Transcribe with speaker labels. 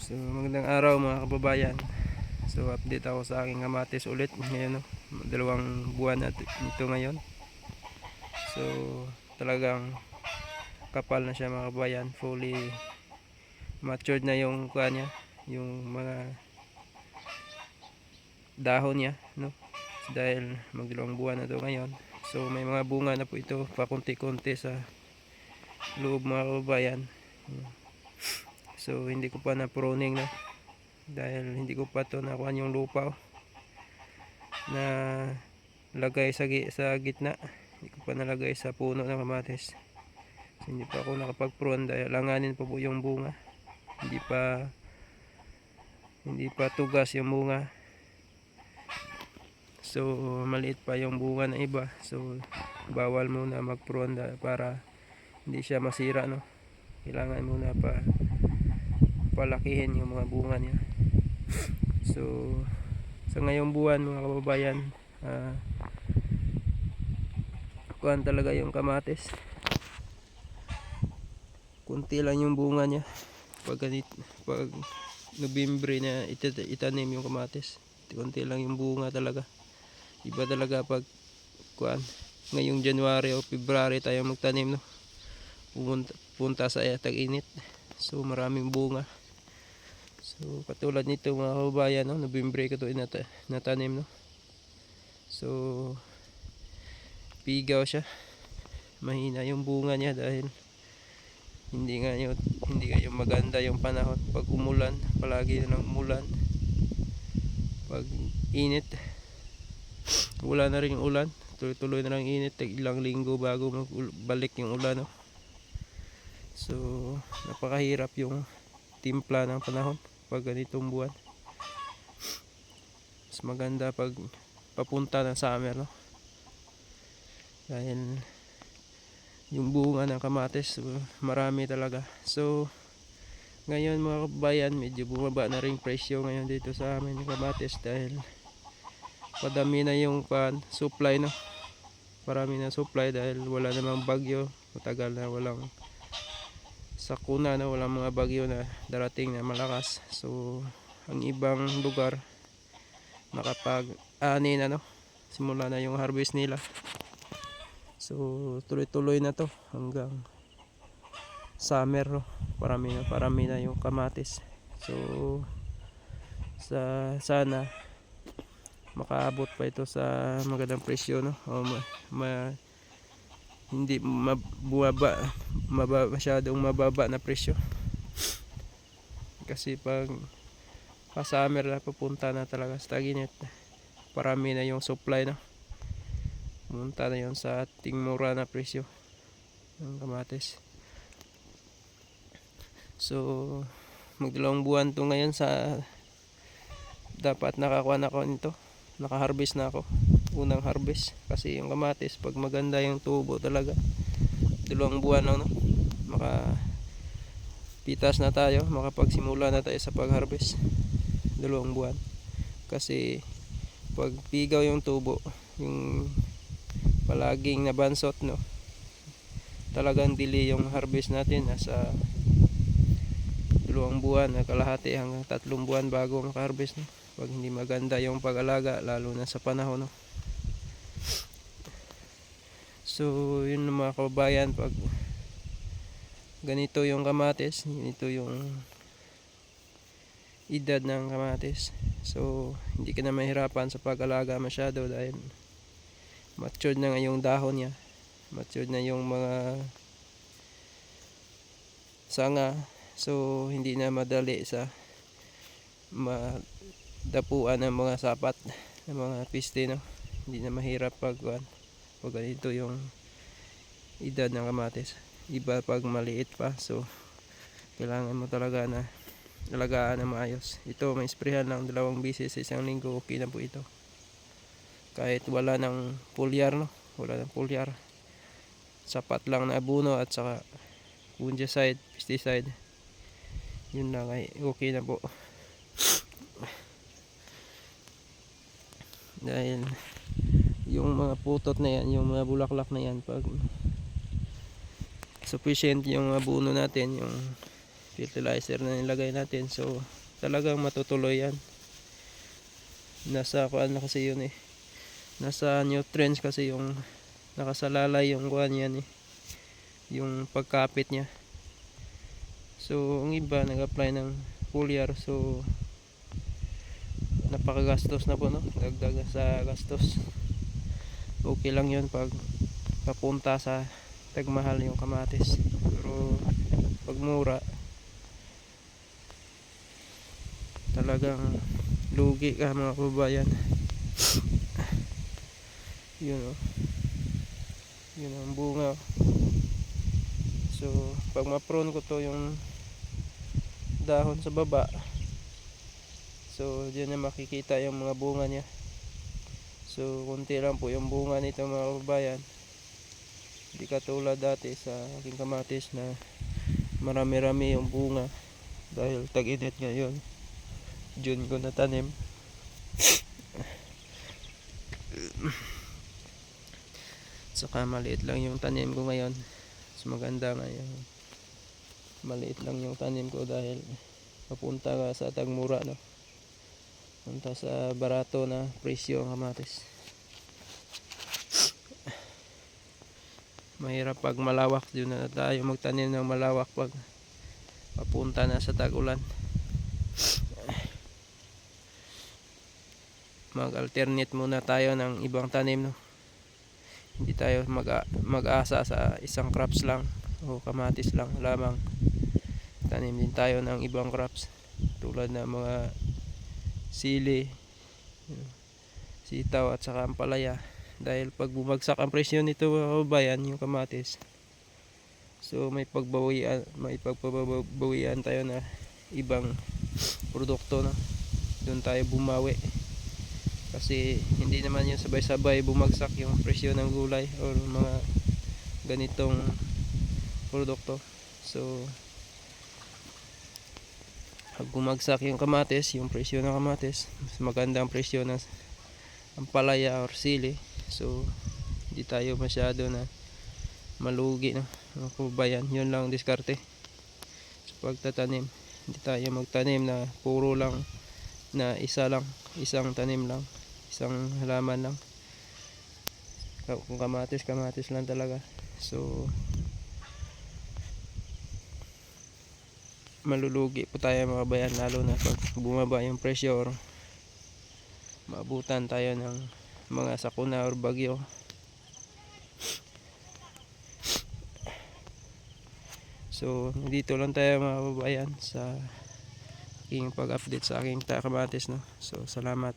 Speaker 1: So magandang araw mga kababayan. So update ako sa aking kamatis ulit ngayon, no? 2 buwan na ito ngayon. So talagang kapal na siya mga kababayan, fully matured na yung kanya, yung mga dahon niya, no? Dahil 2 buwan na ito ngayon. So may mga bunga na po ito pakunti-kunti sa loob mga kababayan. So hindi ko pa na pruning, no? Dahil hindi ko pa to nakuha yung lupa na lagay sa gitna. Hindi ko pa nalagay sa puno ng kamatis. So, hindi pa ako nakapag-prune dahil langanin pa po yung bunga. Hindi pa tugas yung bunga. So maliit pa yung bunga na iba. So bawal muna mag-prune para hindi siya masira, no? Kailangan muna palakihin yung mga bunga niya. So sa ngayong buwan mga kababayan, kuhan talaga yung kamatis. Kunti lang yung bunga niya. Pag Nobyembre na itanim yung kamatis, kunti lang yung bunga talaga. Iba talaga pag kuhan ngayong January o February tayo magtanim, no? Punta sa tag-init. So maraming bunga. So katulad nito mga kababayan, no? Nobyembre ko ito natanim, no? So pigaw siya. Mahina yung bunga niya dahil hindi nga yung maganda yung panahon. Pag umulan, palagi na ng umulan. Pag init, wala na rin yung ulan. Tuloy-tuloy na lang init. Ilang linggo bago balik yung ulan, no? So napakahirap yung timpla ng panahon pag ganitong buwan. Mas maganda pag papunta ng summer, no? Dahil yung bunga ng kamatis marami talaga. So ngayon mga kabayan, medyo bumaba na rin presyo ngayon dito sa amin yung kamatis dahil padami na yung supply, no? Parami na supply dahil wala namang bagyo. Matagal na walang sakuna, no? Walang mga bagyo na darating na malakas. So ang ibang lugar nakapag-ani na, no? Simula na yung harvest nila. So tuloy-tuloy na to hanggang summer, no? Parami na yung kamatis. So sana makaabot pa ito sa magandang presyo, no? O hindi masyadong mababa na presyo. Kasi pag summer na pupunta na talaga sa tag-init, parami na yung supply, no? Pumunta na yun sa ating mura na presyo ng kamatis. So 2 buwan to ngayon sa dapat nakakuha na ako nito. Naka-harvest na ako. Unang harvest. Kasi yung kamatis pag maganda yung tubo talaga, 2 buwan lang, no? Makapitas na tayo. Makapagsimula na tayo sa pag-harvest. 2 buwan. Kasi pag pigaw yung tubo, yung palaging nabansot, no? Talagang delay yung harvest natin. Nasa 2 buwan na kalahati hanggang 3 buwan bago maka-harvest, no? Pag hindi maganda yung pag-alaga, lalo na sa panahon, no? So yun mga kababayan, pag ganito yung kamatis, ganito yung edad ng kamatis, so hindi ka na mahirapan sa pag-alaga masyado dahil matured na yung dahon niya, matured na yung mga sanga. So hindi na madali sa dapuan ng mga sapat ng mga piste, no? Hindi na mahirap pag ganito yung edad ng kamatis. Iba pag maliit pa, so kailangan mo talaga na alagaan na maayos. Ito may sprayhan lang 2 beses sa isang linggo, okay na po ito. Kahit wala ng foliar, no? Wala ng foliar, sapat lang na abono at saka fungicide, pesticide, yun lang ay okay na po. Dahil yung mga putot na yan, yung mga bulaklak na yan, pag sufficient yung abono natin, yung fertilizer na nilagay natin. So talagang matutuloy yan. Nasa kuan na kasi yun eh. Nasa nutrients kasi yung nakasalalay yung kuan yan eh. Yung pagkapit niya. So ang iba nag-apply ng foliar. So napakagastos na po, no? Dagdag sa gastos. Okay lang yun pag papunta sa tagmahal yung kamatis. Pero pag mura, talagang lugi ka mga kababayan. Yun o. Yun ang bunga. So pag ma-prune ko to yung dahon sa baba, so diyan na makikita yung mga bunga niya. So kunti lang po yung bunga nito mga kababayan. Hindi katulad dati sa aking kamatis na marami-rami yung bunga. Dahil tag-init ngayon, June ko natanim. Saka maliit lang yung tanim ko ngayon. Mas maganda ngayon, maliit lang yung tanim ko dahil papunta ka sa tagmura, no? Punta sa barato na presyo ang kamatis. Mahirap pag malawak, doon na tayo magtanim ng malawak pag papunta na sa tag-ulan. Mag-alternate muna tayo ng ibang tanim, no? Hindi tayo mag-asa sa isang crops lang o kamatis lang lamang. Tanim din tayo ng ibang crops tulad ng mga sili, sitaw at saka ampalaya. Dahil pag bumagsak ang presyo nito mga kababayan, yung kamatis, so may pagbabawian tayo na ibang produkto, na doon tayo bumawi. Kasi hindi naman yung sabay-sabay bumagsak yung presyo ng gulay o mga ganitong produkto. So pag bumagsak yung kamatis, yung presyo ng kamatis, mas magandang presyo ng ampalaya or sili. So hindi tayo masyado na malugi, no? Mga kababayan, yun lang diskarte sa pagtatanim. Hindi tayo magtanim na puro lang na isang tanim lang, isang halaman lang. Kung kamatis lang talaga. So malulugi po tayo mga kababayan, lalo na pag bumaba yung presyo or maabutan tayo ng mga sakuna or bagyo. So dito lang tayo mga kababayan sa aking pag-update sa aking kamatis, no? So salamat.